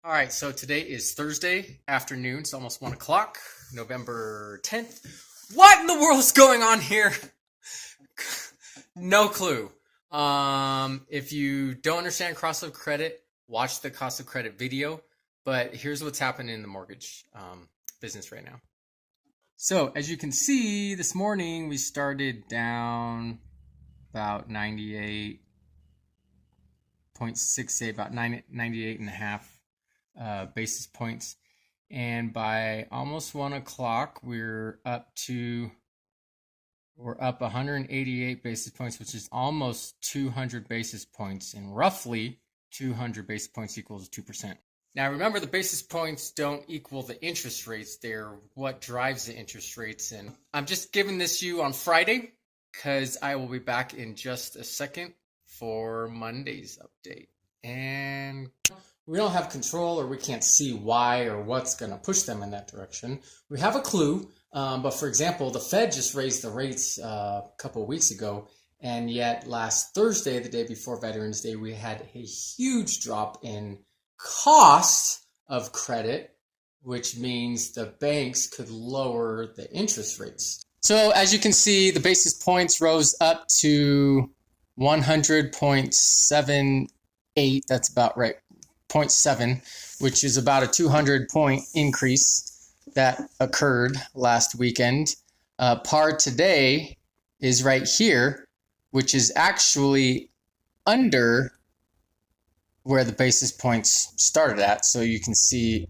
All right, so today is Thursday afternoon. It's almost 1 o'clock, November 10th. What in the world is going on here? No clue. If you don't understand cost of credit, watch the cost of credit video. But here's what's happening in the mortgage business right now. So as you can see, this morning we started down about 98.68, about 98 and a half basis points, and by almost 1 o'clock we're up 188 basis points, which is almost 200 basis points, and roughly 200 basis points equals 2%. Now remember, the basis points don't equal the interest rates. They're what drives the interest rates, and I'm just giving this to you on Friday because I will be back in just a second for Monday's update. And we don't have control, or we can't see why or what's going to push them in that direction. We have a clue, but for example, the Fed just raised the rates a couple of weeks ago, and yet last Thursday, the day before Veterans Day, we had a huge drop in cost of credit, which means the banks could lower the interest rates. So as you can see, the basis points rose up to 100.78. That's about right. 0.7, which is about a 200-point increase that occurred last weekend. Par today is right here, which is actually under where the basis points started at. So you can see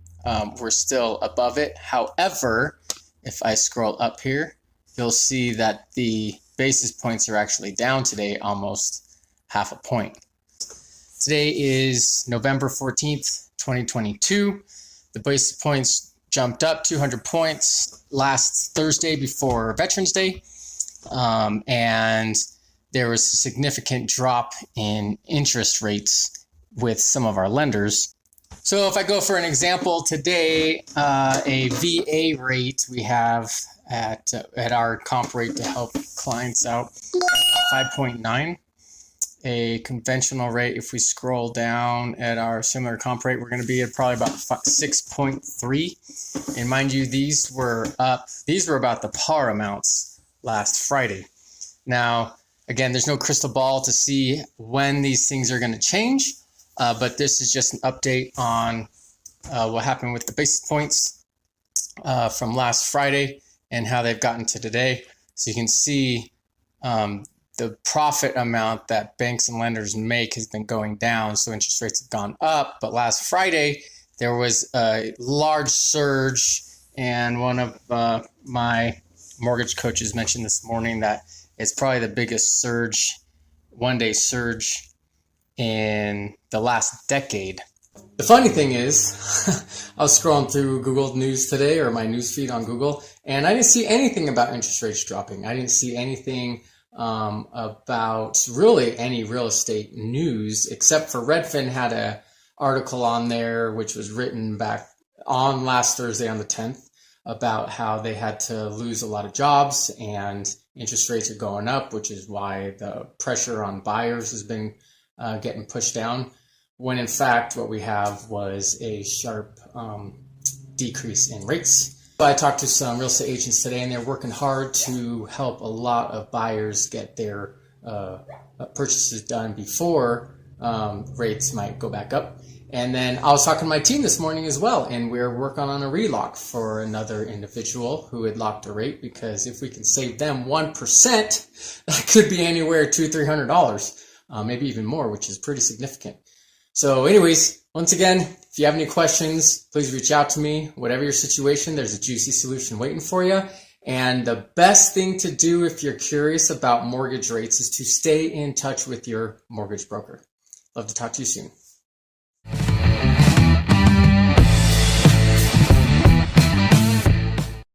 we're still above it. However, if I scroll up here, you'll see that the basis points are actually down today almost half a point. Today is November 14th, 2022. The basis points jumped up 200 points last Thursday before Veterans Day. And there was a significant drop in interest rates with some of our lenders. So if I go for an example today, a VA rate we have at our comp rate to help clients out, 5.9. A conventional rate, if we scroll down at our similar comp rate, we're going to be at probably about 6.3. And mind you, these were about the par amounts last Friday. Now, again, there's no crystal ball to see when these things are going to change, but this is just an update on what happened with the basis points from last Friday and how they've gotten to today. So you can see the profit amount that banks and lenders make has been going down, so interest rates have gone up. But last Friday, there was a large surge, and one of my mortgage coaches mentioned this morning that it's probably the biggest surge, one-day surge in the last decade. The funny thing is, I was scrolling through Google News today, or my news feed on Google, and I didn't see anything about interest rates dropping. I didn't see anything about really any real estate news, except for Redfin had a article on there which was written back on last Thursday on the 10th about how they had to lose a lot of jobs and interest rates are going up, which is why the pressure on buyers has been getting pushed down, when in fact what we have was a sharp decrease in rates. I talked to some real estate agents today, and they're working hard to help a lot of buyers get their purchases done before rates might go back up. And then I was talking to my team this morning as well, and we're working on a relock for another individual who had locked a rate, because if we can save them 1%, that could be anywhere $200-300, maybe even more, which is pretty significant. So anyways, once again, if you have any questions, please reach out to me. Whatever your situation, there's a juicy solution waiting for you. And the best thing to do if you're curious about mortgage rates is to stay in touch with your mortgage broker. Love to talk to you soon.